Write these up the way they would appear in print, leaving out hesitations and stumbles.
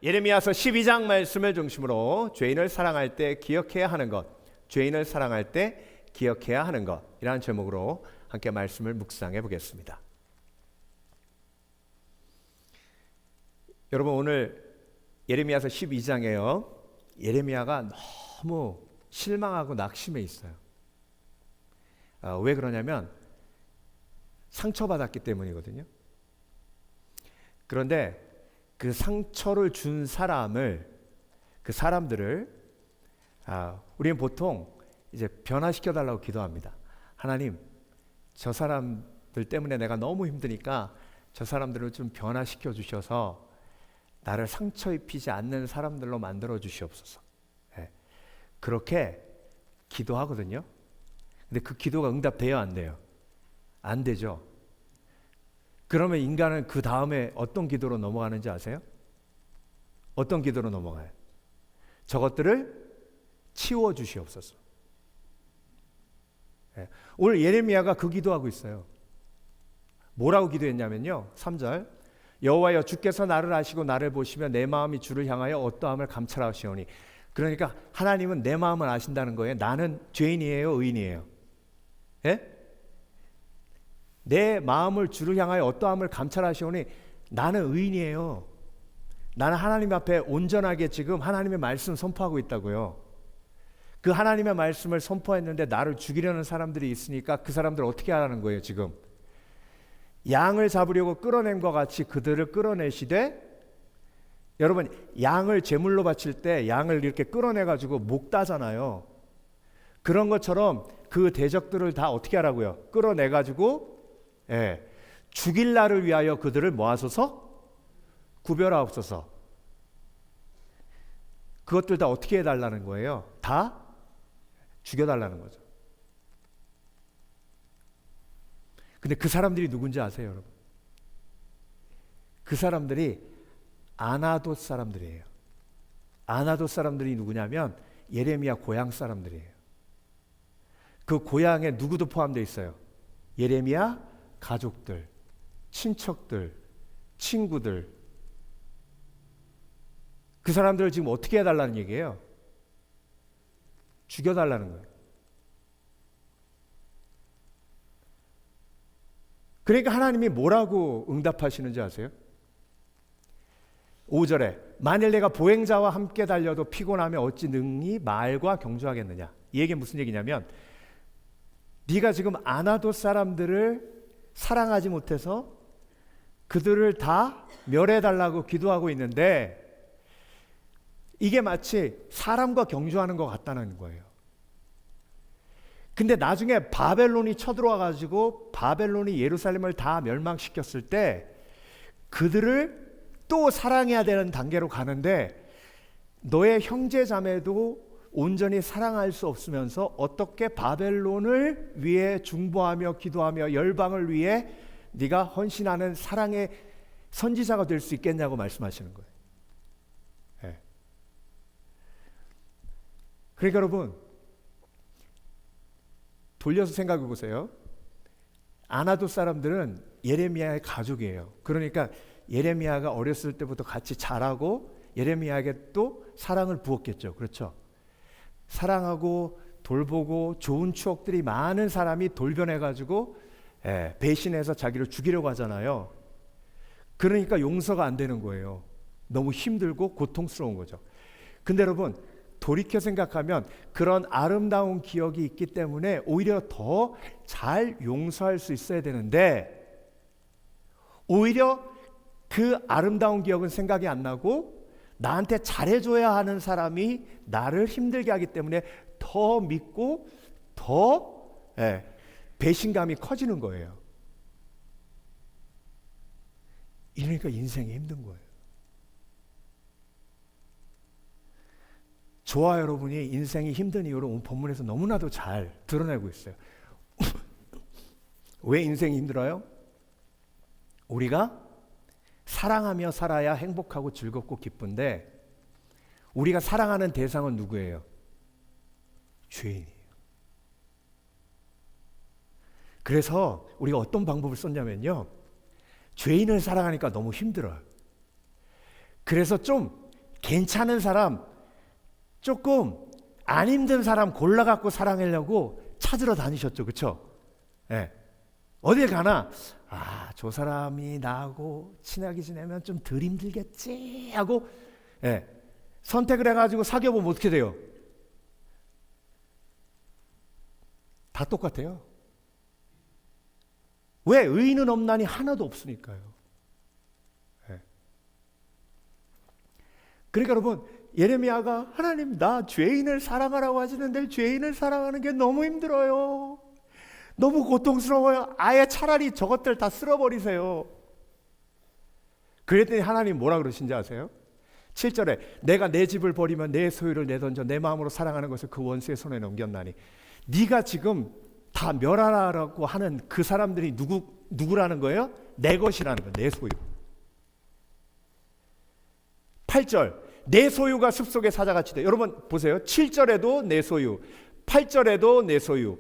예레미야서 12장 말씀을 중심으로 죄인을 사랑할 때 기억해야 하는 것, 죄인을 사랑할 때 기억해야 하는 것이라는 제목으로 함께 말씀을 묵상해 보겠습니다. 여러분, 오늘 예레미야서 12장에요, 예레미야가 너무 실망하고 낙심해 있어요. 왜 그러냐면 상처받았기 때문이거든요. 그런데 그 상처를 준 그 사람들을 우리는 보통 이제 변화시켜 달라고 기도합니다. 하나님, 저 사람들 때문에 내가 너무 힘드니까 저 사람들을 좀 변화시켜 주셔서 나를 상처 입히지 않는 사람들로 만들어 주시옵소서. 그렇게 기도하거든요. 근데 그 기도가 응답돼요, 안 돼요? 안 되죠. 그러면 인간은 그 다음에 어떤 기도로 넘어가는지 아세요? 어떤 기도로 넘어가요? 저것들을 치워 주시옵소서. 오늘 예레미야가 그 기도하고 있어요. 뭐라고 기도했냐면요, 3절, 여호와여, 주께서 나를 아시고 나를 보시며 내 마음이 주를 향하여 어떠함을 감찰하시오니. 그러니까 하나님은 내 마음을 아신다는 거예요. 나는 죄인이에요, 의인이에요? 내 마음을 주를 향하여 어떠함을 감찰하시오니 나는 의인이에요. 나는 하나님 앞에 온전하게 지금 하나님의 말씀 선포하고 있다고요. 그 하나님의 말씀을 선포했는데 나를 죽이려는 사람들이 있으니까 그 사람들 어떻게 하라는 거예요? 지금 양을 잡으려고 끌어낸과 같이 그들을 끌어내시되, 여러분, 양을 제물로 바칠 때 양을 이렇게 끌어내가지고 목 따잖아요. 그런 것처럼 그 대적들을 다 어떻게 하라고요? 끌어내가지고 죽일 날을 위하여 그들을 모아서서 구별하옵소서. 그것들 다 어떻게 해달라는 거예요? 다 죽여달라는 거죠. 근데 그 사람들이 누군지 아세요, 여러분? 그 사람들이 아나돗 사람들이에요. 아나돗 사람들이 누구냐면 예레미야 고향 사람들이에요. 그 고향에 누구도 포함되어 있어요. 예레미야 가족들, 친척들, 친구들. 그 사람들을 지금 어떻게 해달라는 얘기예요? 죽여달라는 거예요. 그러니까 하나님이 뭐라고 응답하시는지 아세요? 5절에 만일 내가 보행자와 함께 달려도 피곤하면 어찌 능히 말과 경주하겠느냐. 이 얘기는 무슨 얘기냐면, 네가 지금 아나돗 사람들을 사랑하지 못해서 그들을 다 멸해달라고 기도하고 있는데 이게 마치 사람과 경주하는 것 같다는 거예요. 근데 나중에 바벨론이 쳐들어와 가지고 바벨론이 예루살렘을 다 멸망시켰을 때 그들을 또 사랑해야 되는 단계로 가는데 너의 형제 자매도 온전히 사랑할 수 없으면서 어떻게 바벨론을 위해 중보하며 기도하며 열방을 위해 네가 헌신하는 사랑의 선지자가 될 수 있겠냐고 말씀하시는 거예요. 그러니까 여러분, 돌려서 생각해 보세요. 아나돗 사람들은 예레미야의 가족이에요. 그러니까 예레미야가 어렸을 때부터 같이 자라고 예레미야에게 또 사랑을 부었겠죠. 그렇죠? 사랑하고 돌보고 좋은 추억들이 많은 사람이 돌변해가지고 배신해서 자기를 죽이려고 하잖아요. 그러니까 용서가 안 되는 거예요. 너무 힘들고 고통스러운 거죠. 근데 여러분, 돌이켜 생각하면 그런 아름다운 기억이 있기 때문에 오히려 더 잘 용서할 수 있어야 되는데 오히려 그 아름다운 기억은 생각이 안 나고 나한테 잘해줘야 하는 사람이 나를 힘들게 하기 때문에 더 믿고 더 배신감이 커지는 거예요. 이러니까 인생이 힘든 거예요. 저와 여러분이 인생이 힘든 이유를 오늘 본문에서 너무나도 잘 드러내고 있어요. 왜 인생이 힘들어요? 우리가 사랑하며 살아야 행복하고 즐겁고 기쁜데 우리가 사랑하는 대상은 누구예요? 죄인이에요. 그래서 우리가 어떤 방법을 썼냐면요, 죄인을 사랑하니까 너무 힘들어요. 그래서 좀 괜찮은 사람, 조금 안 힘든 사람 골라갖고 사랑하려고 찾으러 다니셨죠. 그렇죠? 예. 어딜 가나 저 사람이 나하고 친하게 지내면 좀 덜 힘들겠지 하고 선택을 해가지고 사귀어보면 어떻게 돼요? 다 똑같아요. 왜? 의인은 없나니 하나도 없으니까요. 그러니까 여러분, 예레미야가 하나님 나 죄인을 사랑하라고 하시는데 죄인을 사랑하는 게 너무 힘들어요. 너무 고통스러워요. 아예 차라리 저것들 다 쓸어버리세요. 그랬더니 하나님 뭐라 그러신지 아세요? 7절에 내가 내 집을 버리면 내 소유를 내던져 내 마음으로 사랑하는 것을 그 원수의 손에 넘겼나니. 네가 지금 다 멸하라고 하는 그 사람들이 누구라는 거예요? 내 것이라는 거예요. 내 소유. 8절 내 소유가 숲속의 사자같이 돼. 여러분 보세요. 7절에도 내 소유, 8절에도 내 소유,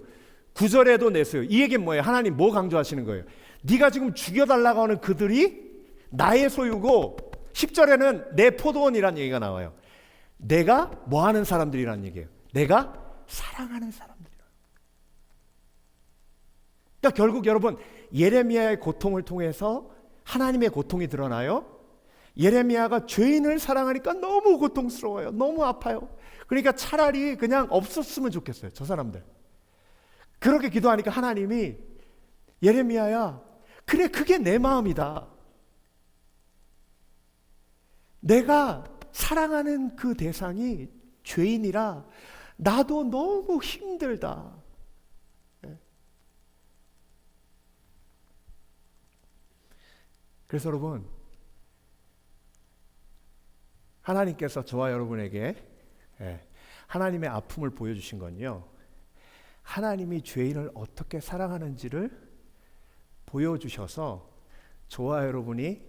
9절에도 내 소유. 이 얘기는 뭐예요? 하나님 뭐 강조하시는 거예요? 네가 지금 죽여달라고 하는 그들이 나의 소유고 10절에는 내 포도원이라는 얘기가 나와요. 내가 뭐 하는 사람들이라는 얘기예요? 내가 사랑하는 사람들이라. 그러니까 결국 여러분 예레미야의 고통을 통해서 하나님의 고통이 드러나요. 예레미야가 죄인을 사랑하니까 너무 고통스러워요. 너무 아파요. 그러니까 차라리 그냥 없었으면 좋겠어요. 저 사람들. 그렇게 기도하니까 하나님이 예레미야야, 그래 그게 내 마음이다. 내가 사랑하는 그 대상이 죄인이라 나도 너무 힘들다. 그래서 여러분, 하나님께서 저와 여러분에게 하나님의 아픔을 보여주신 건요, 하나님이 죄인을 어떻게 사랑하는지를 보여주셔서 저와 여러분이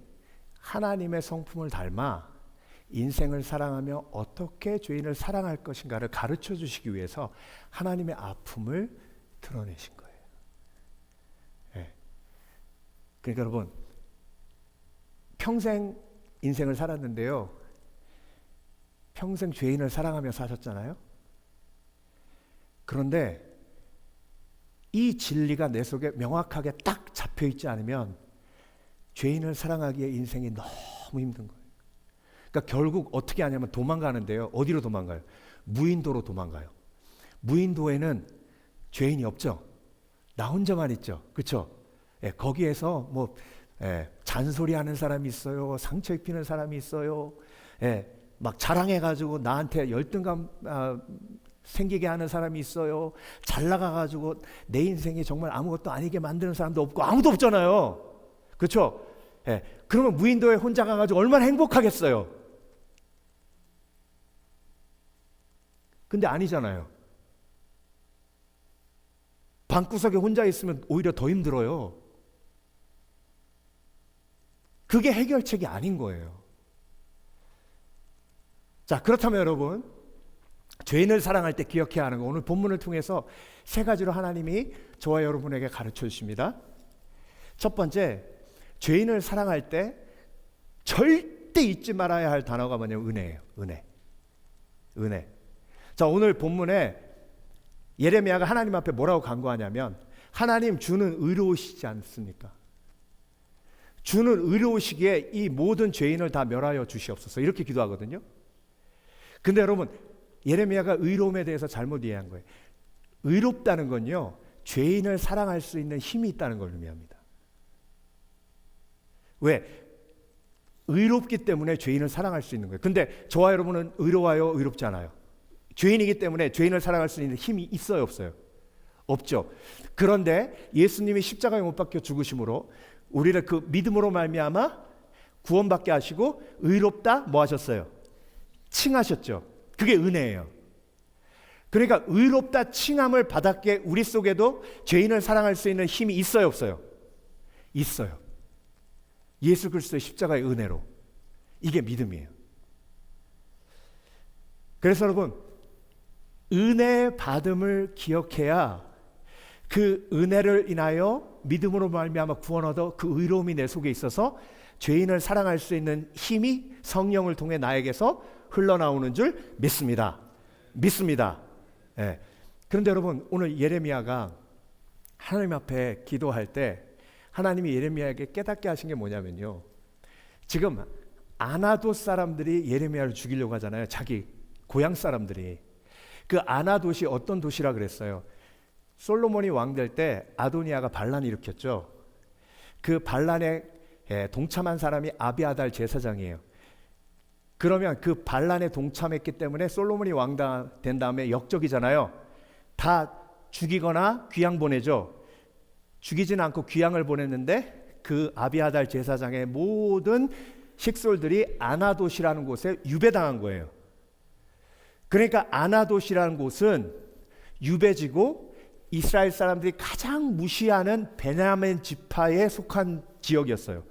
하나님의 성품을 닮아 인생을 사랑하며 어떻게 죄인을 사랑할 것인가를 가르쳐 주시기 위해서 하나님의 아픔을 드러내신 거예요. 그러니까 여러분, 평생 인생을 살았는데요, 평생 죄인을 사랑하며 사셨잖아요. 그런데 이 진리가 내 속에 명확하게 딱 잡혀있지 않으면 죄인을 사랑하기에 인생이 너무 힘든 거예요. 그러니까 결국 어떻게 하냐면 도망가는데요. 어디로 도망가요? 무인도로 도망가요. 무인도에는 죄인이 없죠. 나 혼자만 있죠. 그렇죠? 거기에서 뭐 잔소리하는 사람이 있어요. 상처 입히는 사람이 있어요. 막 자랑해가지고 나한테 열등감 생기게 하는 사람이 있어요. 잘 나가가지고 내 인생이 정말 아무것도 아니게 만드는 사람도 없고 아무도 없잖아요. 그렇죠? 그러면 무인도에 혼자 가가지고 얼마나 행복하겠어요. 근데 아니잖아요. 방구석에 혼자 있으면 오히려 더 힘들어요. 그게 해결책이 아닌 거예요. 자, 그렇다면 여러분, 죄인을 사랑할 때 기억해야 하는 거, 오늘 본문을 통해서 세 가지로 하나님이 저와 여러분에게 가르쳐 주십니다. 첫 번째, 죄인을 사랑할 때 절대 잊지 말아야 할 단어가 뭐냐면 은혜예요. 은혜. 자, 오늘 본문에 예레미야가 하나님 앞에 뭐라고 간구하냐면, 하나님 주는 의로우시지 않습니까? 주는 의로우시기에 이 모든 죄인을 다 멸하여 주시옵소서, 이렇게 기도하거든요. 근데 여러분, 예레미야가 의로움에 대해서 잘못 이해한 거예요. 의롭다는 건요, 죄인을 사랑할 수 있는 힘이 있다는 걸 의미합니다. 왜? 의롭기 때문에 죄인을 사랑할 수 있는 거예요. 근데 저와 여러분은 의로워요, 의롭지 않아요? 죄인이기 때문에 죄인을 사랑할 수 있는 힘이 있어요, 없어요? 없죠. 그런데 예수님이 십자가에 못 박혀 죽으심으로 우리를 그 믿음으로 말미암아 구원받게 하시고 의롭다 뭐 하셨어요? 칭하셨죠. 그게 은혜예요. 그러니까 의롭다 칭함을 받았기에 우리 속에도 죄인을 사랑할 수 있는 힘이 있어요, 없어요? 있어요. 예수 그리스도의 십자가의 은혜로. 이게 믿음이에요. 그래서 여러분, 은혜 받음을 기억해야 그 은혜를 인하여 믿음으로 말미암아 구원 얻어 그 의로움이 내 속에 있어서 죄인을 사랑할 수 있는 힘이 성령을 통해 나에게서 흘러나오는 줄 믿습니다. 믿습니다. 예. 그런데 여러분, 오늘 예레미야가 하나님 앞에 기도할 때 하나님이 예레미야에게 깨닫게 하신 게 뭐냐면요, 지금 아나돗 사람들이 예레미야를 죽이려고 하잖아요. 자기 고향 사람들이. 그 아나돗이 어떤 도시라 그랬어요? 솔로몬이 왕 될 때 아도니아가 반란을 일으켰죠. 그 반란에 동참한 사람이 아비아달 제사장이에요. 그러면 그 반란에 동참했기 때문에 솔로몬이 왕 된 다음에 역적이잖아요. 다 죽이거나 귀양 보내죠. 죽이진 않고 귀양을 보냈는데 그 아비아달 제사장의 모든 식솔들이 아나돗이라는 곳에 유배당한 거예요. 그러니까 아나돗이라는 곳은 유배지고 이스라엘 사람들이 가장 무시하는 베냐민 지파에 속한 지역이었어요.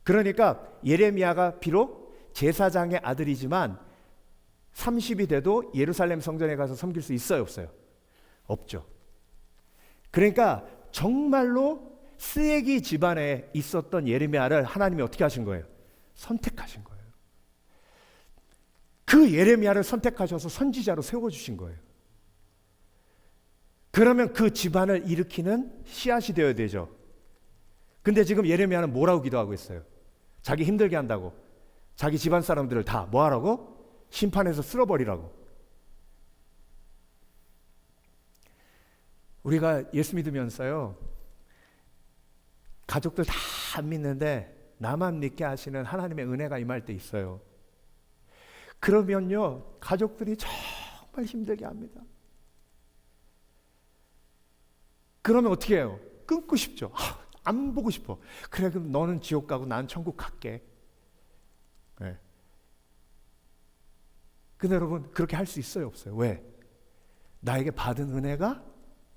그러니까 예레미야가 비록 제사장의 아들이지만 30이 돼도 예루살렘 성전에 가서 섬길 수 있어요, 없어요? 없죠. 그러니까 정말로 쓰레기 집안에 있었던 예레미야를 하나님이 어떻게 하신 거예요? 선택하신 거예요. 그 예레미야를 선택하셔서 선지자로 세워주신 거예요. 그러면 그 집안을 일으키는 씨앗이 되어야 되죠. 근데 지금 예레미야는 뭐라고 기도하고 있어요? 자기 힘들게 한다고, 자기 집안 사람들을 다 뭐하라고? 심판해서 쓸어버리라고. 우리가 예수 믿으면서요, 가족들 다 안 믿는데 나만 믿게 하시는 하나님의 은혜가 임할 때 있어요. 그러면요, 가족들이 정말 힘들게 합니다. 그러면 어떻게 해요? 끊고 싶죠. 안 보고 싶어. 그래, 그럼 너는 지옥 가고 난 천국 갈게. 네. 근데 여러분, 그렇게 할 수 있어요, 없어요? 왜? 나에게 받은 은혜가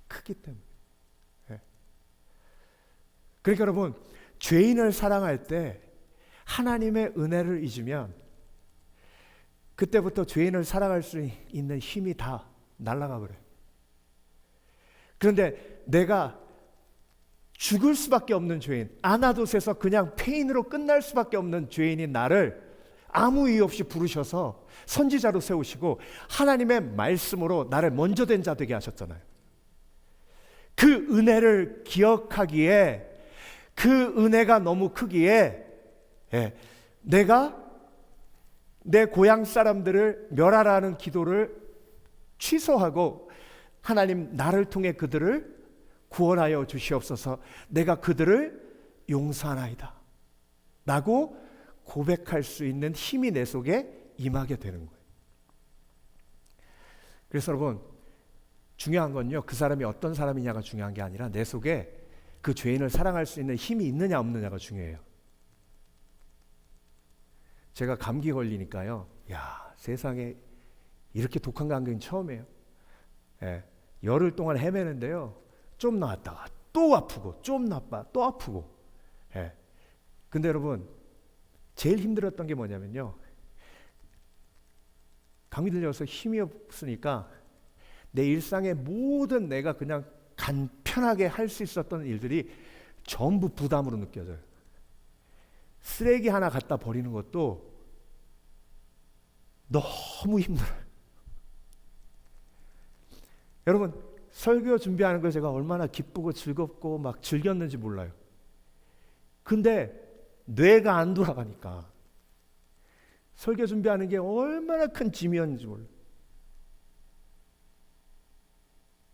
크기 때문에. 네. 그러니까 여러분, 죄인을 사랑할 때 하나님의 은혜를 잊으면 그때부터 죄인을 사랑할 수 있는 힘이 다 날아가 버려요. 그런데 내가 죽을 수밖에 없는 죄인, 아나돗에서 그냥 폐인으로 끝날 수밖에 없는 죄인인 나를 아무 이유 없이 부르셔서 선지자로 세우시고 하나님의 말씀으로 나를 먼저 된 자 되게 하셨잖아요. 그 은혜를 기억하기에, 그 은혜가 너무 크기에 내가 내 고향 사람들을 멸하라는 기도를 취소하고 하나님, 나를 통해 그들을 구원하여 주시옵소서, 내가 그들을 용서하나이다 라고 고백할 수 있는 힘이 내 속에 임하게 되는 거예요. 그래서 여러분, 중요한 건요, 그 사람이 어떤 사람이냐가 중요한 게 아니라 내 속에 그 죄인을 사랑할 수 있는 힘이 있느냐 없느냐가 중요해요. 제가 감기 걸리니까요, 야, 세상에 이렇게 독한 감기는 처음이에요. 열흘 동안 헤매는데요, 좀 나았다가 또 아프고, 좀 나빠 또 아프고. 근데 여러분, 제일 힘들었던 게 뭐냐면요, 감기 들려서 힘이 없으니까 내 일상의 모든 내가 그냥 간편하게 할 수 있었던 일들이 전부 부담으로 느껴져요. 쓰레기 하나 갖다 버리는 것도 너무 힘들어요. 여러분, 설교 준비하는 걸 제가 얼마나 기쁘고 즐겁고 막 즐겼는지 몰라요. 근데 뇌가 안 돌아가니까 설교 준비하는 게 얼마나 큰 짐이었는지 몰라요.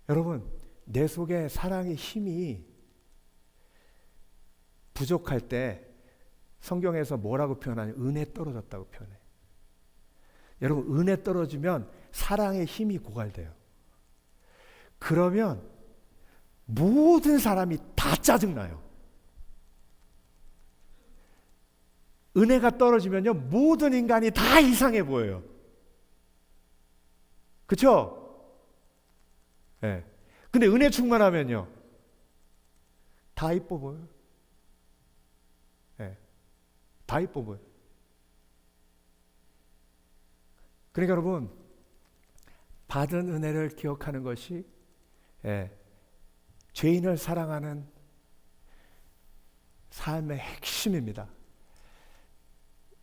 여러분, 내 속에 사랑의 힘이 부족할 때 성경에서 뭐라고 표현하냐? 은혜 떨어졌다고 표현해요. 여러분, 은혜 떨어지면 사랑의 힘이 고갈돼요. 그러면 모든 사람이 다 짜증나요. 은혜가 떨어지면요, 모든 인간이 다 이상해 보여요. 그렇죠? 네. 근데 은혜 충만하면요, 다 이뻐 보여요. 네. 다 이뻐 보여요. 그러니까 여러분, 받은 은혜를 기억하는 것이 죄인을 사랑하는 삶의 핵심입니다.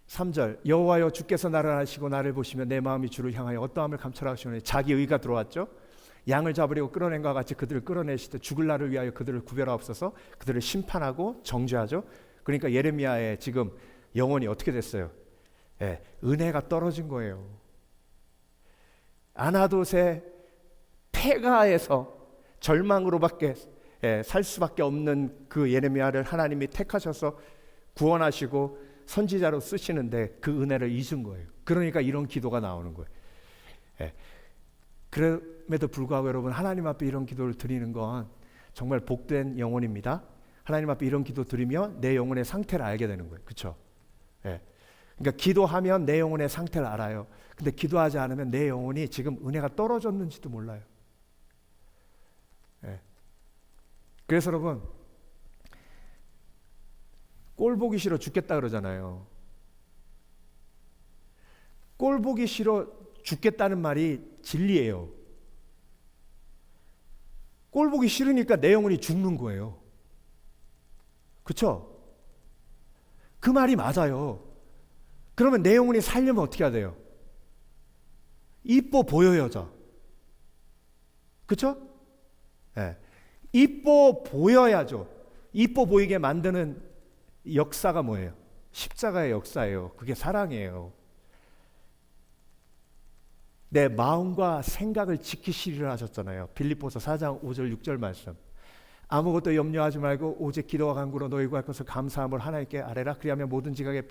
3절 여호와여 주께서 나를 아시고 나를 보시며 내 마음이 주를 향하여 어떠함을 감찰하시오니 자기 의가 들어왔죠. 양을 잡으려고 끌어낸 것과 같이 그들을 끌어내시되 죽을 날을 위하여 그들을 구별하옵소서. 그들을 심판하고 정죄하죠. 그러니까 예레미야의 지금 영혼이 어떻게 됐어요? 은혜가 떨어진 거예요. 아나돗의 폐가에서 절망으로밖에 살 수밖에 없는 그 예레미야를 하나님이 택하셔서 구원하시고 선지자로 쓰시는데 그 은혜를 잊은 거예요. 그러니까 이런 기도가 나오는 거예요. 그럼에도 불구하고 여러분, 하나님 앞에 이런 기도를 드리는 건 정말 복된 영혼입니다. 하나님 앞에 이런 기도 드리며 내 영혼의 상태를 알게 되는 거예요. 그렇죠? 그러니까 기도하면 내 영혼의 상태를 알아요. 근데 기도하지 않으면 내 영혼이 지금 은혜가 떨어졌는지도 몰라요. 그래서 여러분, 꼴 보기 싫어 죽겠다 그러잖아요. 꼴 보기 싫어 죽겠다는 말이 진리예요. 꼴 보기 싫으니까 내 영혼이 죽는 거예요. 그렇죠? 그 말이 맞아요. 그러면 내 영혼이 살려면 어떻게 해야 돼요? 이뻐 보여야죠. 그렇죠? 이뻐 보여야죠. 이뻐 보이게 만드는 역사가 뭐예요? 십자가의 역사예요. 그게 사랑이에요. 내 마음과 생각을 지키시리라 하셨잖아요. 빌립보서 4장 5절 6절 말씀. 아무것도 염려하지 말고 오직 기도와 간구로 너희 구할 것을 감사함을 하나님께 아뢰라. 그리하면 모든 지각에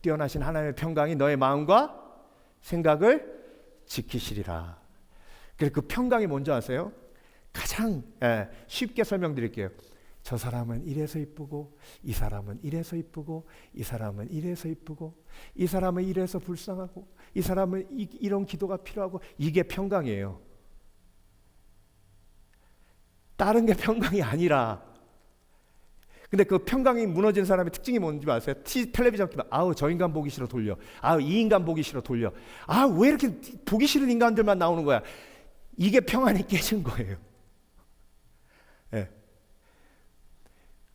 뛰어나신 하나님의 평강이 너의 마음과 생각을 지키시리라. 그래서 그 평강이 뭔지 아세요? 가장 쉽게 설명드릴게요. 저 사람은 이래서 이쁘고, 이 사람은 이래서 이쁘고, 이 사람은 이래서 이쁘고, 이 사람은 이래서 불쌍하고, 이 사람은 이런 기도가 필요하고, 이게 평강이에요. 다른 게 평강이 아니라. 근데 그 평강이 무너진 사람의 특징이 뭔지 아세요? 텔레비전 키면 아우 저 인간 보기 싫어 돌려. 아우 이 인간 보기 싫어 돌려. 아 왜 이렇게 보기 싫은 인간들만 나오는 거야? 이게 평안이 깨진 거예요.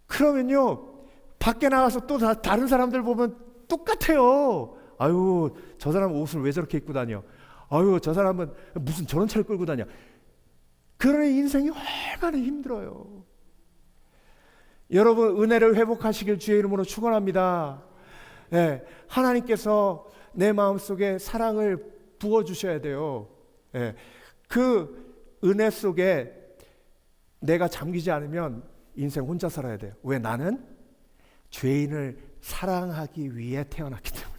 그러면요 밖에 나가서 또 다른 사람들 보면 똑같아요. 아유 저 사람은 옷을 왜 저렇게 입고 다녀? 아유 저 사람은 무슨 저런 차를 끌고 다녀? 그러니 인생이 얼마나 힘들어요. 여러분 은혜를 회복하시길 주의 이름으로 축원합니다. 하나님께서 내 마음속에 사랑을 부어주셔야 돼요. 그 은혜 속에 내가 잠기지 않으면 인생 혼자 살아야 돼요. 왜? 나는 죄인을 사랑하기 위해 태어났기 때문에.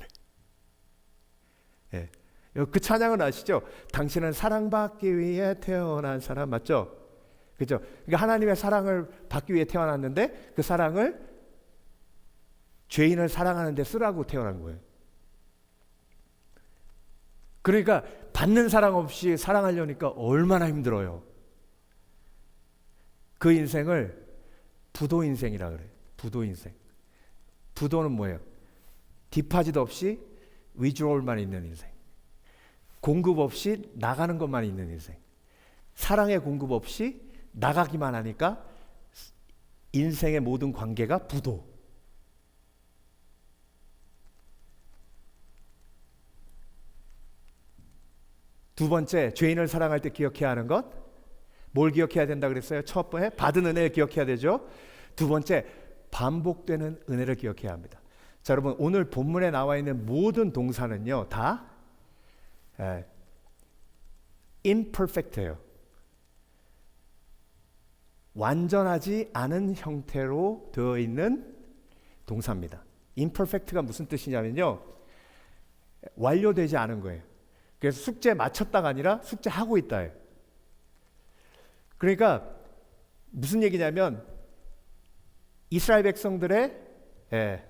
그 찬양은 아시죠? 당신은 사랑받기 위해 태어난 사람 맞죠? 그죠? 그러니까 하나님의 사랑을 받기 위해 태어났는데 그 사랑을 죄인을 사랑하는 데 쓰라고 태어난 거예요. 그러니까 받는 사랑 없이 사랑하려니까 얼마나 힘들어요. 그 인생을 부도 인생이라 그래요. 부도 인생. 부도는 뭐예요? 디파짓 없이 위주얼만 있는 인생. 공급 없이 나가는 것만 있는 인생. 사랑의 공급 없이 나가기만 하니까 인생의 모든 관계가 부도. 두 번째, 죄인을 사랑할 때 기억해야 하는 것. 뭘 기억해야 된다 그랬어요? 첫 번째, 받은 은혜를 기억해야 되죠. 두 번째, 반복되는 은혜를 기억해야 합니다. 자, 여러분 오늘 본문에 나와 있는 모든 동사는요 다 imperfect예요. 완전하지 않은 형태로 되어 있는 동사입니다. imperfect가 무슨 뜻이냐면요 완료되지 않은 거예요. 그래서 숙제 마쳤다가 아니라 숙제하고 있다예요. 그러니까 무슨 얘기냐면 이스라엘 백성들의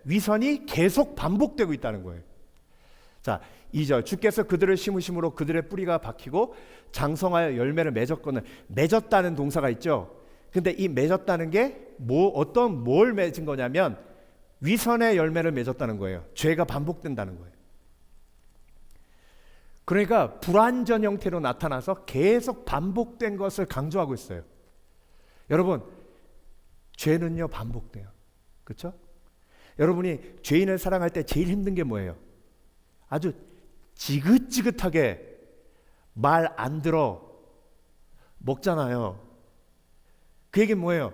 위선이 계속 반복되고 있다는 거예요. 자, 2절 주께서 그들을 심으심으로 그들의 뿌리가 박히고 장성하여 열매를 맺었거늘. 맺었다는 동사가 있죠. 근데 이 맺었다는 게 뭘 맺은 거냐면 위선의 열매를 맺었다는 거예요. 죄가 반복된다는 거예요. 그러니까 불완전 형태로 나타나서 계속 반복된 것을 강조하고 있어요. 여러분 죄는요 반복돼요. 그렇죠? 여러분이 죄인을 사랑할 때 제일 힘든 게 뭐예요? 아주 지긋지긋하게 말 안 들어 먹잖아요. 그 얘기는 뭐예요?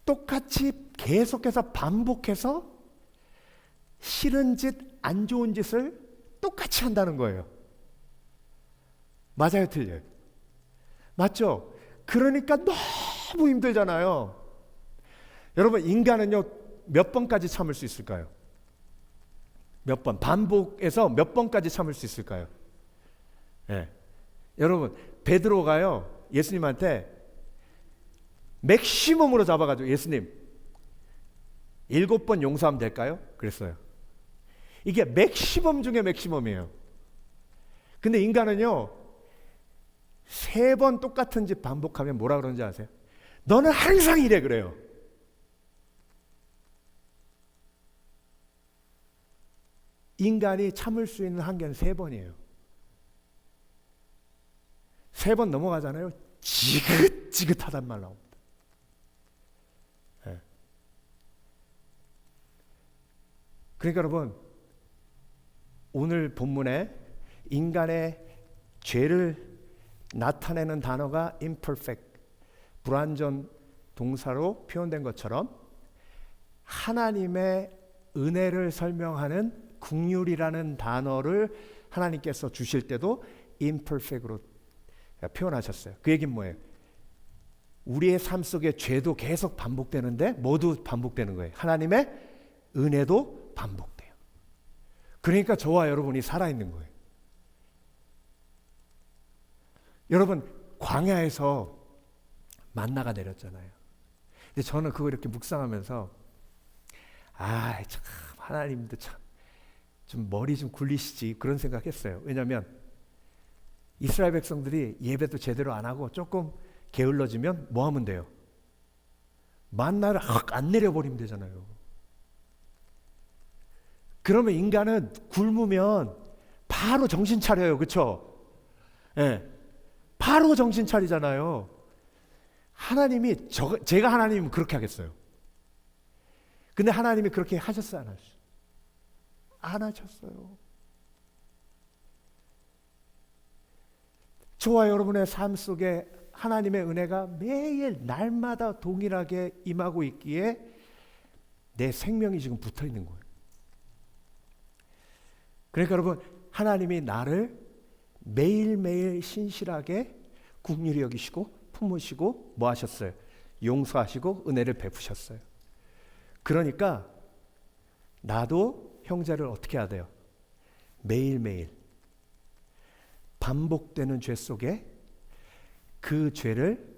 똑같이 계속해서 반복해서 싫은 짓, 안 좋은 짓을 똑같이 한다는 거예요. 맞아요, 틀려요? 맞죠? 그러니까 너무 힘들잖아요. 여러분, 인간은요, 몇 번까지 참을 수 있을까요? 몇 번? 반복해서 몇 번까지 참을 수 있을까요? 네. 여러분, 베드로가요, 예수님한테 맥시멈으로 잡아가지고, 예수님, 7번 용서하면 될까요? 그랬어요. 이게 맥시멈 중에 맥시멈이에요. 근데 인간은요, 3번 똑같은 짓 반복하면 뭐라 그러는지 아세요? 너는 항상 이래 그래요. 인간이 참을 수 있는 한계는 3번이에요. 3번 넘어가잖아요. 지긋지긋하단 말 나옵니다. 네. 그러니까 여러분, 오늘 본문에 인간의 죄를 나타내는 단어가 imperfect, 불완전 동사로 표현된 것처럼 하나님의 은혜를 설명하는 긍휼이라는 단어를 하나님께서 주실 때도 imperfect로 표현하셨어요. 그 얘기는 뭐예요? 우리의 삶 속에 죄도 계속 반복되는데 뭐도 반복되는 거예요? 하나님의 은혜도 반복돼요. 그러니까 저와 여러분이 살아있는 거예요. 여러분, 광야에서 만나가 내렸잖아요. 근데 저는 그거 이렇게 묵상하면서 참 하나님도 참 좀 머리 좀 굴리시지 그런 생각했어요. 왜냐하면 이스라엘 백성들이 예배도 제대로 안 하고 조금 게을러지면 뭐 하면 돼요? 만나를 안 내려버리면 되잖아요. 그러면 인간은 굶으면 바로 정신 차려요. 그렇죠? 예. 바로 정신 차리잖아요. 하나님이 제가 하나님이면 그렇게 하겠어요. 근데 하나님이 그렇게 하셨어요, 안 하셨어요? 안 하셨어요. 저와 여러분의 삶 속에 하나님의 은혜가 매일 날마다 동일하게 임하고 있기에 내 생명이 지금 붙어 있는 거예요. 그러니까 여러분, 하나님이 나를 매일매일 신실하게 긍휼히 여기시고 품으시고 뭐 하셨어요? 용서하시고 은혜를 베푸셨어요. 그러니까 나도 형제를 어떻게 해야 돼요? 매일매일 반복되는 죄 속에 그 죄를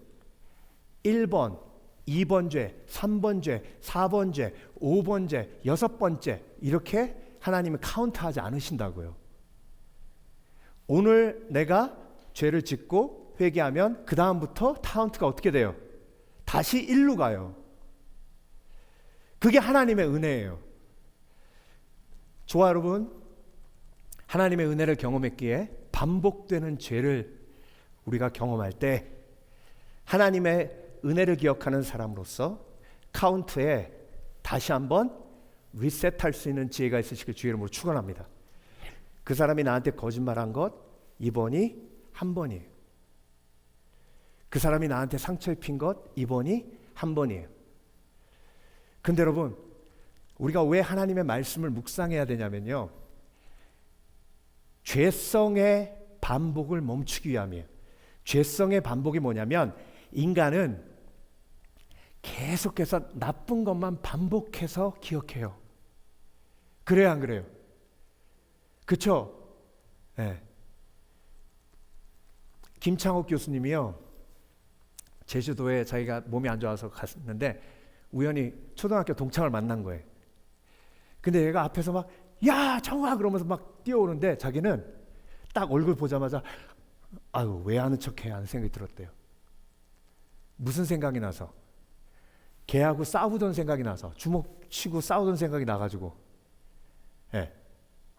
1번, 2번 죄, 3번 죄, 4번 죄, 5번 죄, 6번째 이렇게 하나님은 카운트하지 않으신다고요. 오늘 내가 죄를 짓고 회개하면 그 다음부터 카운트가 어떻게 돼요? 다시 1로 가요. 그게 하나님의 은혜예요. 저와 여러분, 하나님의 은혜를 경험했기에 반복되는 죄를 우리가 경험할 때 하나님의 은혜를 기억하는 사람으로서 카운트에 다시 한번 리셋할 수 있는 지혜가 있으시길 주의 이름으로 축원합니다. 그 사람이 나한테 거짓말한 것 이번이 한 번이에요. 그 사람이 나한테 상처 입힌 것 이번이 한 번이에요. 근데 여러분, 우리가 왜 하나님의 말씀을 묵상해야 되냐면요, 죄성의 반복을 멈추기 위함이에요. 죄성의 반복이 뭐냐면 인간은 계속해서 나쁜 것만 반복해서 기억해요. 그래요, 안 그래요? 그렇죠? 네. 김창옥 교수님이요, 제주도에 자기가 몸이 안 좋아서 갔는데 우연히 초등학교 동창을 만난 거예요. 근데 얘가 앞에서 막 야 창호아 그러면서 막 뛰어오는데 자기는 딱 얼굴 보자마자 아유 왜 아는 척해 하는 생각이 들었대요. 무슨 생각이 나서? 걔하고 싸우던 생각이 나서, 주먹 치고 싸우던 생각이 나가지고, 예,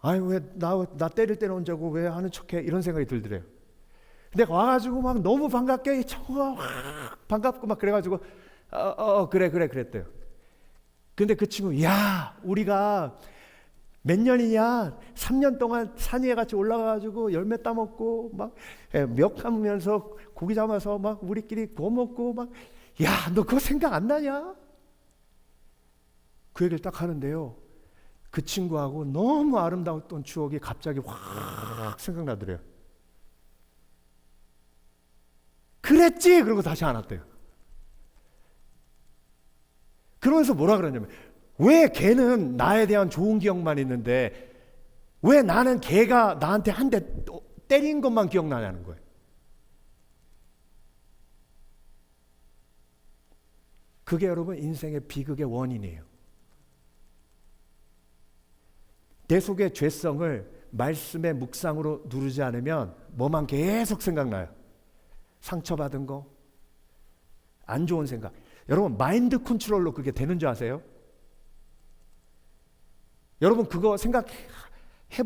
아유 왜 나 때릴 때는 언제고 왜 아는 척해 이런 생각이 들더래요. 근데 와가지고 막 너무 반갑게 창호아 반갑고 막 그래가지고 그래 그랬대요. 근데 그 친구, 야 우리가 몇 년이냐? 3년 동안 산 위에 같이 올라가가지고 열매 따먹고 막 멱하면서 고기 잡아서 막 우리끼리 구워 먹고 막, 야, 너 그거 생각 안 나냐? 그 얘기를 딱 하는데요, 그 친구하고 너무 아름다웠던 추억이 갑자기 확 생각나더래요. 그랬지? 그러고 다시 안 왔대요. 그러면서 뭐라 그러냐면, 왜 걔는 나에 대한 좋은 기억만 있는데 왜 나는 걔가 나한테 한 대 때린 것만 기억나냐는 거예요. 그게 여러분 인생의 비극의 원인이에요. 내 속의 죄성을 말씀의 묵상으로 누르지 않으면 뭐만 계속 생각나요. 상처받은 거, 안 좋은 생각. 여러분 마인드 컨트롤로 그게 되는 줄 아세요? 여러분 그거 생각해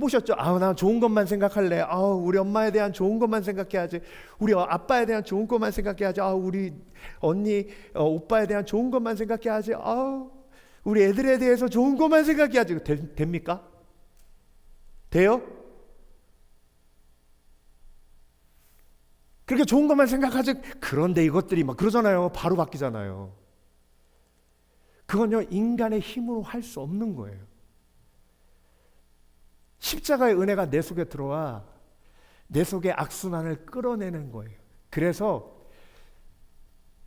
보셨죠? 난 좋은 것만 생각할래. 우리 엄마에 대한 좋은 것만 생각해야지. 우리 아빠에 대한 좋은 것만 생각해야지. 우리 언니, 오빠에 대한 좋은 것만 생각해야지. 우리 애들에 대해서 좋은 것만 생각해야지. 됩니까? 돼요? 그렇게 좋은 것만 생각하지. 그런데 이것들이 막 그러잖아요. 바로 바뀌잖아요. 그건요, 인간의 힘으로 할 수 없는 거예요. 십자가의 은혜가 내 속에 들어와 내 속의 악순환을 끌어내는 거예요. 그래서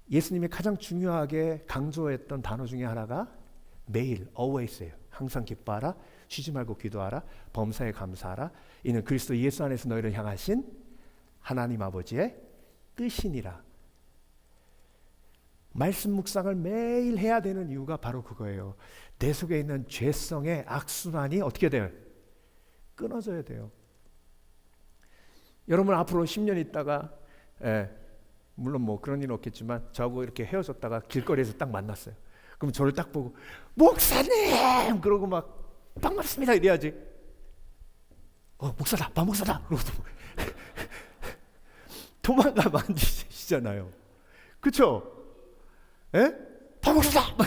예수님이 가장 중요하게 강조했던 단어 중에 하나가 매일, always예요. 항상 기뻐하라, 쉬지 말고 기도하라, 범사에 감사하라. 이는 그리스도 예수 안에서 너희를 향하신 하나님 아버지의 뜻이니라. 말씀 묵상을 매일 해야 되는 이유가 바로 그거예요. 내 속에 있는 죄성의 악순환이 어떻게 돼요? 끊어져야 돼요. 여러분 앞으로 10년 있다가, 물론 뭐 그런 일은 없겠지만 저하고 이렇게 헤어졌다가 길거리에서 딱 만났어요. 그럼 저를 딱 보고 목사님! 그러고 막 반갑습니다 이래야지. 목사다, 박 목사다! 그러고 도망가면 안 되시잖아요. 그쵸? 박 목사다!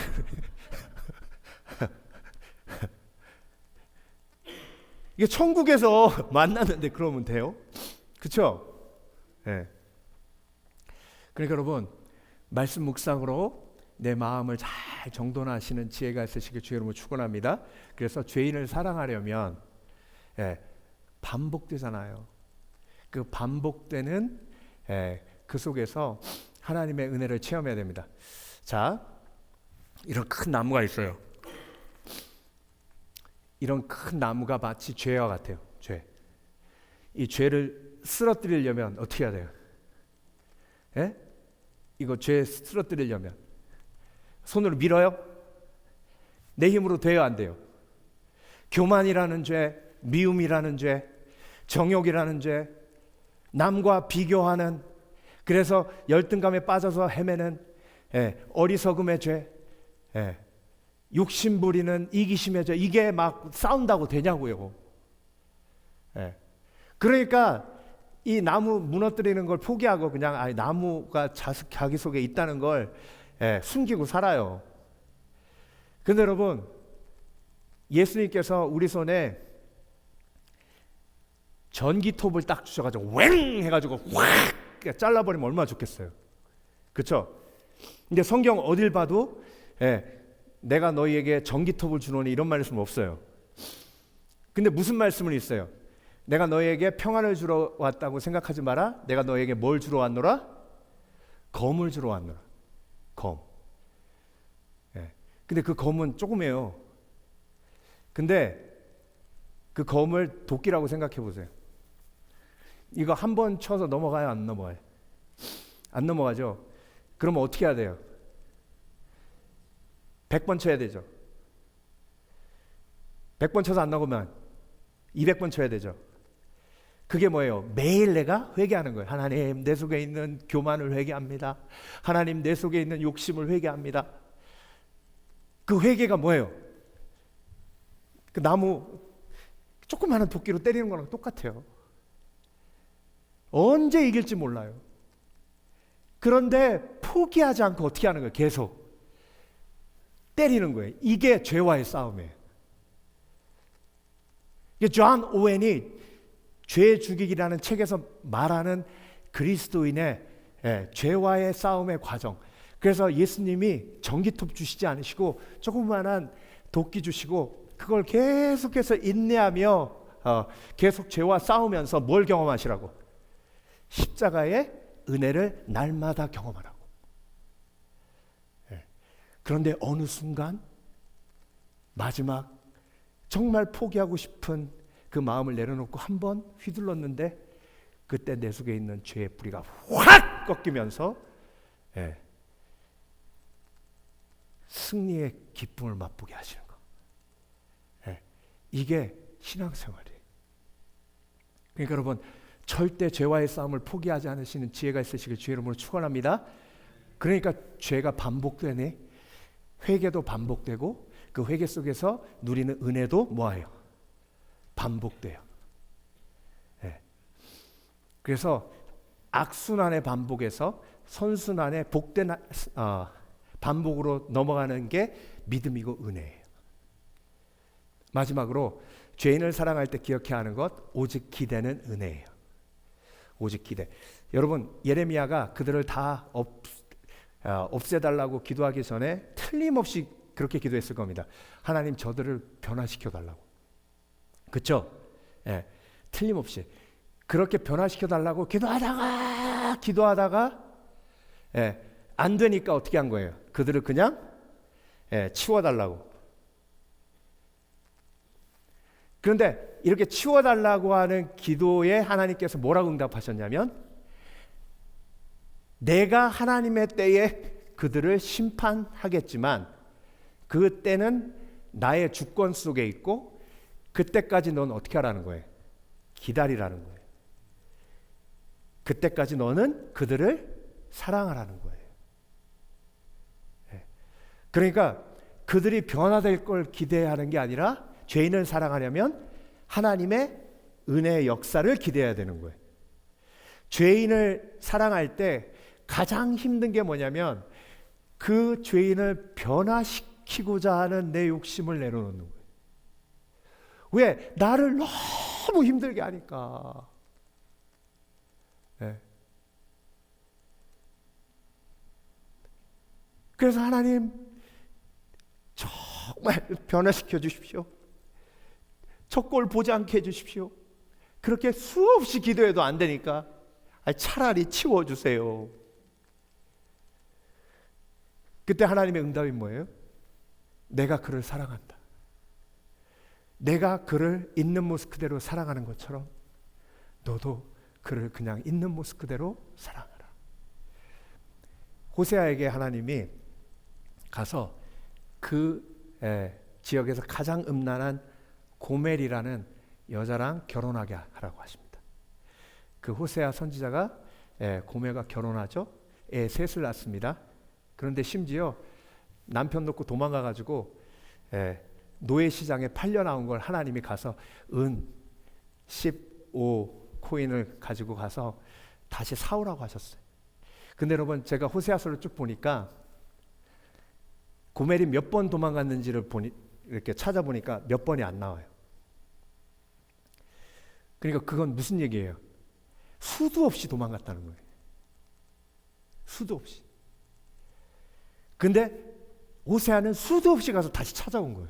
이게 천국에서 만났는데 그러면 돼요? 그쵸? 그러니까 여러분, 말씀 묵상으로 내 마음을 잘 정돈하시는 지혜가 있으시길 주의 이름으로 축원합니다. 그래서 죄인을 사랑하려면 반복되잖아요. 그 반복되는 그 속에서 하나님의 은혜를 체험해야 됩니다. 자, 이런 큰 나무가 있어요. 이런 큰 나무가 마치 죄와 같아요. 죄. 이 죄를 쓰러뜨리려면 어떻게 해야 돼요? 이거 죄 쓰러뜨리려면 손으로 밀어요? 내 힘으로 돼요, 안 돼요? 교만이라는 죄, 미움이라는 죄, 정욕이라는 죄, 남과 비교하는, 그래서 열등감에 빠져서 헤매는 어리석음의 죄, 욕심 부리는 이기심의 죄, 이게 막 싸운다고 되냐고요. 그러니까 이 나무 무너뜨리는 걸 포기하고 그냥 나무가 자기 속에 있다는 걸 숨기고 살아요. 근데 여러분, 예수님께서 우리 손에 전기톱을 딱 주셔가지고 웽 해가지고 확 잘라버리면 얼마나 좋겠어요. 그렇죠? 근데 성경 어딜 봐도 내가 너희에게 전기톱을 주노니 이런 말씀은 없어요. 근데 무슨 말씀은 있어요? 내가 너희에게 평안을 주러 왔다고 생각하지 마라. 내가 너희에게 뭘 주러 왔노라? 검을 주러 왔노라. 검. 근데 그 검은 조그매요. 근데 그 검을 도끼라고 생각해 보세요. 이거 한 번 쳐서 넘어가요, 안 넘어가요? 안 넘어가죠? 그러면 어떻게 해야 돼요? 100번 쳐야 되죠. 100번 쳐서 안 나오면 200번 쳐야 되죠. 그게 뭐예요? 매일 내가 회개하는 거예요. 하나님, 내 속에 있는 교만을 회개합니다. 하나님, 내 속에 있는 욕심을 회개합니다. 그 회개가 뭐예요? 그 나무 조그마한 도끼로 때리는 거랑 똑같아요. 언제 이길지 몰라요. 그런데 포기하지 않고 어떻게 하는 거예요? 계속 때리는 거예요. 이게 죄와의 싸움이에요. 존 오웬이 죄 죽이기라는 책에서 말하는 그리스도인의 죄와의 싸움의 과정. 그래서 예수님이 전기톱 주시지 않으시고 조그만한 도끼 주시고 그걸 계속해서 인내하며 계속 죄와 싸우면서 뭘 경험하시라고? 십자가의 은혜를 날마다 경험하라고. 그런데 어느 순간 마지막 정말 포기하고 싶은 그 마음을 내려놓고 한번 휘둘렀는데 그때 내 속에 있는 죄의 뿌리가 확 꺾이면서 승리의 기쁨을 맛보게 하시는 거. 이게 신앙생활이에요. 그러니까 여러분, 절대 죄와의 싸움을 포기하지 않으시는 지혜가 있으시길 주의 이름으로 축원합니다. 그러니까 죄가 반복되네. 회개도 반복되고 그 회개 속에서 누리는 은혜도 뭐예요? 반복돼요. 그래서 악순환의 반복에서 선순환의 복된 반복으로 넘어가는 게 믿음이고 은혜예요. 마지막으로 죄인을 사랑할 때 기억해야 하는 것, 오직 기대는 은혜예요. 오직 기대. 여러분, 예레미야가 그들을 다 없애달라고 기도하기 전에 틀림없이 그렇게 기도했을 겁니다. 하나님, 저들을 변화시켜 달라고. 그렇죠? 틀림없이 그렇게 변화시켜 달라고 기도하다가 안 되니까 어떻게 한 거예요? 그들을 그냥 치워달라고. 그런데 이렇게 치워달라고 하는 기도에 하나님께서 뭐라고 응답하셨냐면, 내가 하나님의 때에 그들을 심판하겠지만 그 때는 나의 주권 속에 있고 그때까지 넌 어떻게 하라는 거예요? 기다리라는 거예요. 그때까지 너는 그들을 사랑하라는 거예요. 그러니까 그들이 변화될 걸 기대하는 게 아니라 죄인을 사랑하려면 하나님의 은혜의 역사를 기대해야 되는 거예요. 죄인을 사랑할 때 가장 힘든 게 뭐냐면 그 죄인을 변화시키고자 하는 내 욕심을 내려놓는 거예요. 왜? 나를 너무 힘들게 하니까. 그래서 하나님, 정말 변화시켜 주십시오. 저 꼴 보지 않게 해주십시오. 그렇게 수없이 기도해도 안 되니까 차라리 치워주세요. 그때 하나님의 응답이 뭐예요? 내가 그를 사랑한다. 내가 그를 있는 모습 그대로 사랑하는 것처럼 너도 그를 그냥 있는 모습 그대로 사랑하라. 호세아에게 하나님이 가서 그 지역에서 가장 음란한 고멜이라는 여자랑 결혼하게 하라고 하십니다. 그 호세아 선지자가 고멜과 결혼하죠. 애 셋을 낳습니다. 그런데 심지어 남편 놓고 도망가가지고 노예 시장에 팔려 나온 걸 하나님이 가서 은 15코인을 가지고 가서 다시 사오라고 하셨어요. 근데 여러분, 제가 호세아서를 쭉 보니까 고멜이 몇 번 도망갔는지를 이렇게 찾아보니까 몇 번이 안 나와요. 그러니까 그건 무슨 얘기예요? 수도 없이 도망갔다는 거예요. 수도 없이. 근데 호세아는 수도 없이 가서 다시 찾아온 거예요.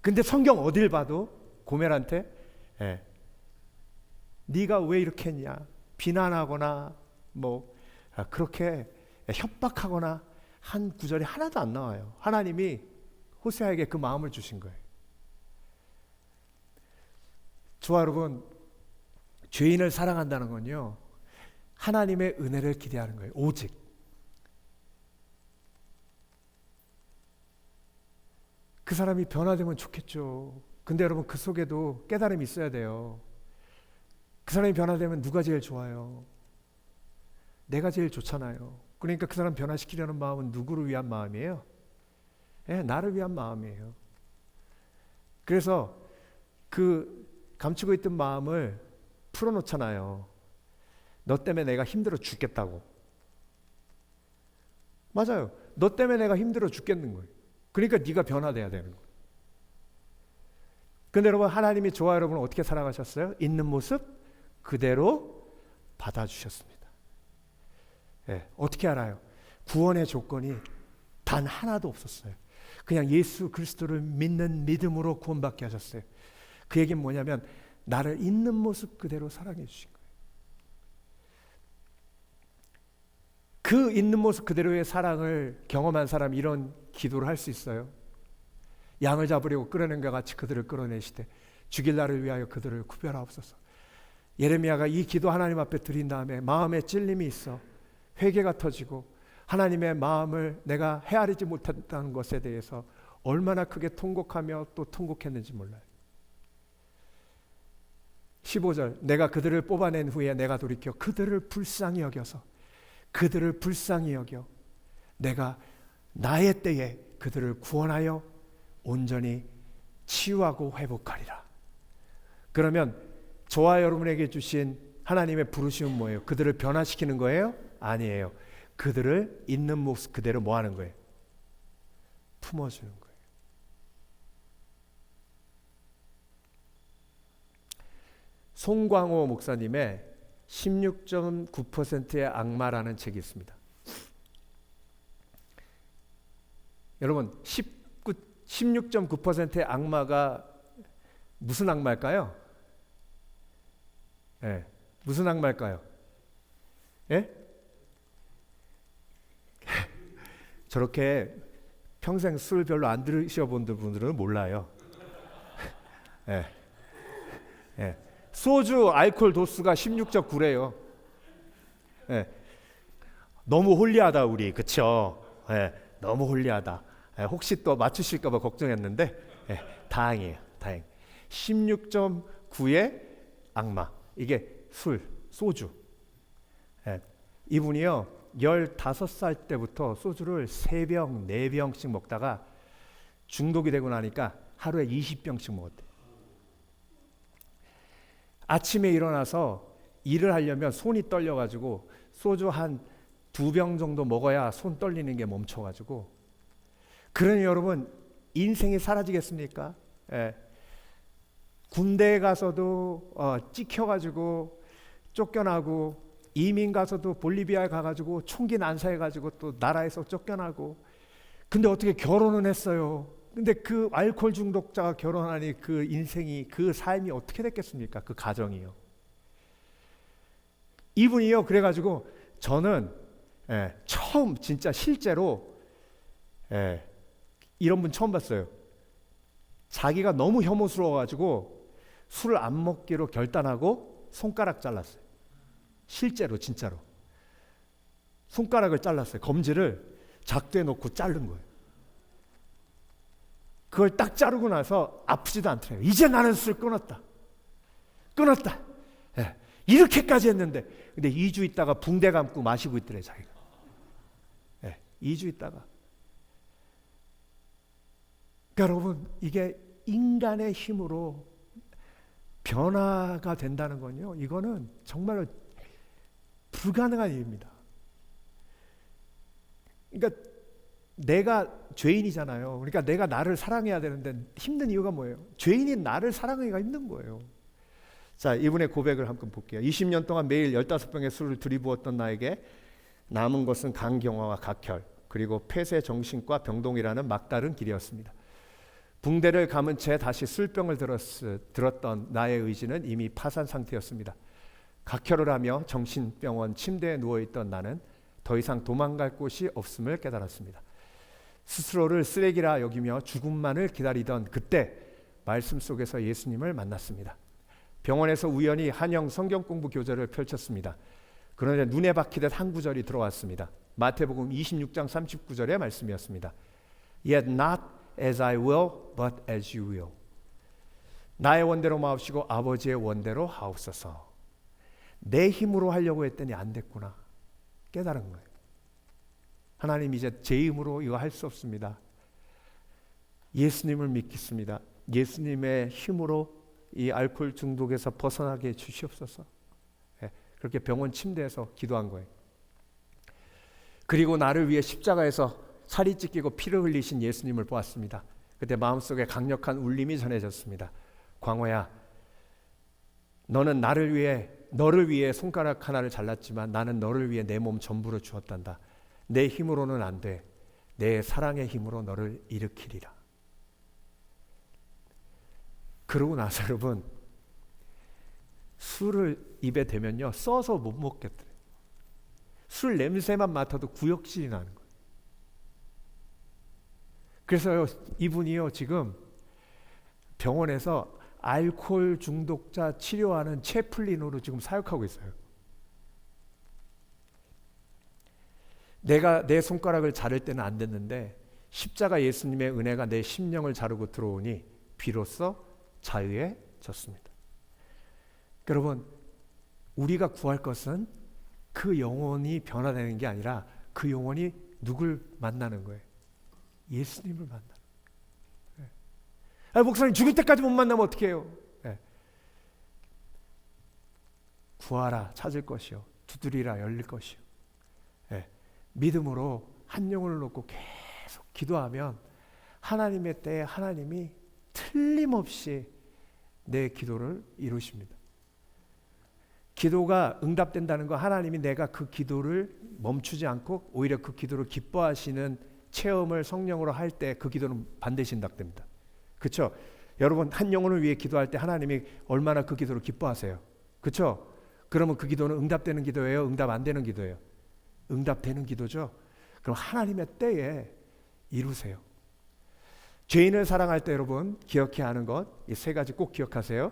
근데 성경 어딜 봐도 고멜한테 네가 왜 이렇게 했냐, 비난하거나 그렇게 협박하거나 한 구절이 하나도 안 나와요. 하나님이 호세아에게 그 마음을 주신 거예요. 저와 여러분, 죄인을 사랑한다는 건요, 하나님의 은혜를 기대하는 거예요. 오직. 그 사람이 변화되면 좋겠죠. 근데 여러분, 그 속에도 깨달음이 있어야 돼요. 그 사람이 변화되면 누가 제일 좋아요? 내가 제일 좋잖아요. 그러니까 그 사람 변화시키려는 마음은 누구를 위한 마음이에요? 나를 위한 마음이에요. 그래서 그 감추고 있던 마음을 풀어놓잖아요. 너 때문에 내가 힘들어 죽겠다고. 맞아요. 너 때문에 내가 힘들어 죽겠는 거예요. 그러니까 네가 변화돼야 되는 거예요. 근데 여러분, 하나님이 저와 여러분을 어떻게 사랑하셨어요? 있는 모습 그대로 받아주셨습니다. 어떻게 알아요? 구원의 조건이 단 하나도 없었어요. 그냥 예수 그리스도를 믿는 믿음으로 구원받게 하셨어요. 그 얘기는 뭐냐면 나를 있는 모습 그대로 사랑해 주신 거예요. 그 있는 모습 그대로의 사랑을 경험한 사람이 이런 기도를 할 수 있어요. 양을 잡으려고 끌어낸 것 같이 그들을 끌어내시되 죽일 날을 위하여 그들을 구별하옵소서. 예레미야가 이 기도 하나님 앞에 드린 다음에 마음에 찔림이 있어 회개가 터지고 하나님의 마음을 내가 헤아리지 못했다는 것에 대해서 얼마나 크게 통곡하며 또 통곡했는지 몰라요. 15절, 내가 그들을 뽑아낸 후에 내가 돌이켜 그들을 불쌍히 여겨서 그들을 불쌍히 여겨 내가 나의 때에 그들을 구원하여 온전히 치유하고 회복하리라. 그러면 저와 여러분에게 주신 하나님의 부르심은 뭐예요? 그들을 변화시키는 거예요? 아니에요. 그들을 있는 모습 그대로 뭐 하는 거예요? 품어주는 거예요. 송광호 목사님의 16.9%의 악마라는 책이 있습니다. 여러분, 16.9%의 악마가 무슨 악마일까요? 무슨 악마일까요? 저렇게 평생 술 별로 안 들으셔본 분들은 몰라요. 소주 알코올 도수가 16.9래요. 너무 홀리하다 우리, 그쵸? 너무 홀리하다. 혹시 또 맞추실까 봐 걱정했는데 다행이에요. 다행. 16.9의 악마. 이게 소주. 이분이요 15살 때부터 소주를 3병, 4병씩 먹다가 중독이 되고 나니까 하루에 20병씩 먹었대요. 아침에 일어나서 일을 하려면 손이 떨려가지고 소주 한 2병 정도 먹어야 손 떨리는 게 멈춰가지고. 그러니 여러분, 인생이 사라지겠습니까? 군대에 가서도 찍혀가지고 쫓겨나고, 이민 가서도 볼리비아에 가가지고 총기 난사해가지고 또 나라에서 쫓겨나고. 근데 어떻게 결혼은 했어요? 근데 그 알코올 중독자가 결혼하니 그 인생이, 그 삶이 어떻게 됐겠습니까? 그 가정이요. 이분이요, 그래가지고 저는 처음 진짜 실제로 이런 분 처음 봤어요. 자기가 너무 혐오스러워가지고 술을 안 먹기로 결단하고 손가락 잘랐어요. 실제로 진짜로 손가락을 잘랐어요. 검지를 작두에 놓고 자른 거예요. 그걸 딱 자르고 나서 아프지도 않더래요. 이제 나는 술 끊었다. 이렇게까지 했는데, 근데 2주 있다가 붕대 감고 마시고 있더래 자기가. 2주 있다가. 그러니까 여러분, 이게 인간의 힘으로 변화가 된다는 건요, 이거는 정말로 불가능한 일입니다. 그러니까 내가 죄인이잖아요. 그러니까 내가 나를 사랑해야 되는데 힘든 이유가 뭐예요? 죄인인 나를 사랑하기가 힘든 거예요. 자, 이분의 고백을 한번 볼게요. 20년 동안 매일 15병의 술을 들이부었던 나에게 남은 것은 간경화와 각혈, 그리고 폐쇄 정신과 병동이라는 막다른 길이었습니다. 붕대를 감은 채 다시 술병을 들었던 나의 의지는 이미 파산 상태였습니다. 각혈을 하며 정신병원 침대에 누워있던 나는 더 이상 도망갈 곳이 없음을 깨달았습니다. 스스로를 쓰레기라 여기며 죽음만을 기다리던 그때 말씀 속에서 예수님을 만났습니다. 병원에서 우연히 한영 성경 공부 교재를 펼쳤습니다. 그런데 눈에 박히듯 한 구절이 들어왔습니다. 마태복음 26장 39절의 말씀이었습니다. Yet not as I will, but as you will. 나의 원대로 마옵시고 아버지의 원대로 하옵소서. 내 힘으로 하려고 했더니 안 됐구나. 깨달은 거예요. 하나님, 이제 제 힘으로 이거 할 수 없습니다. 예수님을 믿겠습니다. 예수님의 힘으로 이 알코올 중독에서 벗어나게 해주시옵소서. 그렇게 병원 침대에서 기도한 거예요. 그리고 나를 위해 십자가에서 살이 찢기고 피를 흘리신 예수님을 보았습니다. 그때 마음속에 강력한 울림이 전해졌습니다. 광호야, 너는 너를 위해 손가락 하나를 잘랐지만 나는 너를 위해 내 몸 전부를 주었단다. 내 힘으로는 안 돼. 내 사랑의 힘으로 너를 일으키리라. 그러고 나서 여러분, 술을 입에 대면요 써서 못 먹겠더래요. 술 냄새만 맡아도 구역질이 나는 거예요. 그래서 이분이요 지금 병원에서 알코올 중독자 치료하는 채플린으로 지금 사역하고 있어요. 내가 내 손가락을 자를 때는 안 됐는데 십자가 예수님의 은혜가 내 심령을 자르고 들어오니 비로소 자유해졌습니다. 여러분, 우리가 구할 것은 그 영혼이 변화되는 게 아니라 그 영혼이 누굴 만나는 거예요? 예수님을 만나는 거예요. 아, 목사님 죽을 때까지 못 만나면 어떻게 해요? 네. 구하라 찾을 것이요 두드리라 열릴 것이요. 네. 믿음으로 한 영혼을 놓고 계속 기도하면 하나님의 때에 하나님이 틀림없이 내 기도를 이루십니다. 기도가 응답된다는 거, 하나님이 내가 그 기도를 멈추지 않고 오히려 그 기도를 기뻐하시는 체험을 성령으로 할 때 그 기도는 반드시 응답됩니다. 그렇죠? 여러분 한 영혼을 위해 기도할 때 하나님이 얼마나 그 기도를 기뻐하세요? 그렇죠? 그러면 그 기도는 응답되는 기도예요? 응답 안 되는 기도예요? 응답되는 기도죠? 그럼 하나님의 때에 이루세요. 죄인을 사랑할 때 여러분 기억해야 하는 것, 이 세 가지 꼭 기억하세요.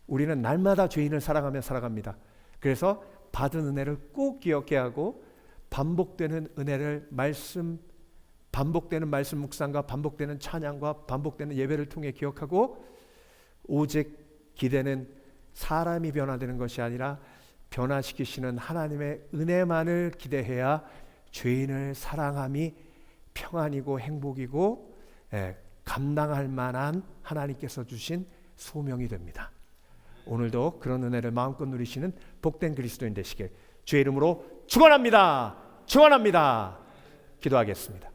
우리는 날마다 죄인을 사랑하며 살아갑니다. 그래서 받은 은혜를 꼭 기억해야 하고 반복되는 말씀 묵상과 반복되는 찬양과 반복되는 예배를 통해 기억하고 오직 기대는 사람이 변화되는 것이 아니라 변화시키시는 하나님의 은혜만을 기대해야 죄인을 사랑함이 평안이고 행복이고 감당할 만한 하나님께서 주신 소명이 됩니다. 오늘도 그런 은혜를 마음껏 누리시는 복된 그리스도인 되시길 주의 이름으로 축원합니다. 축원합니다. 기도하겠습니다.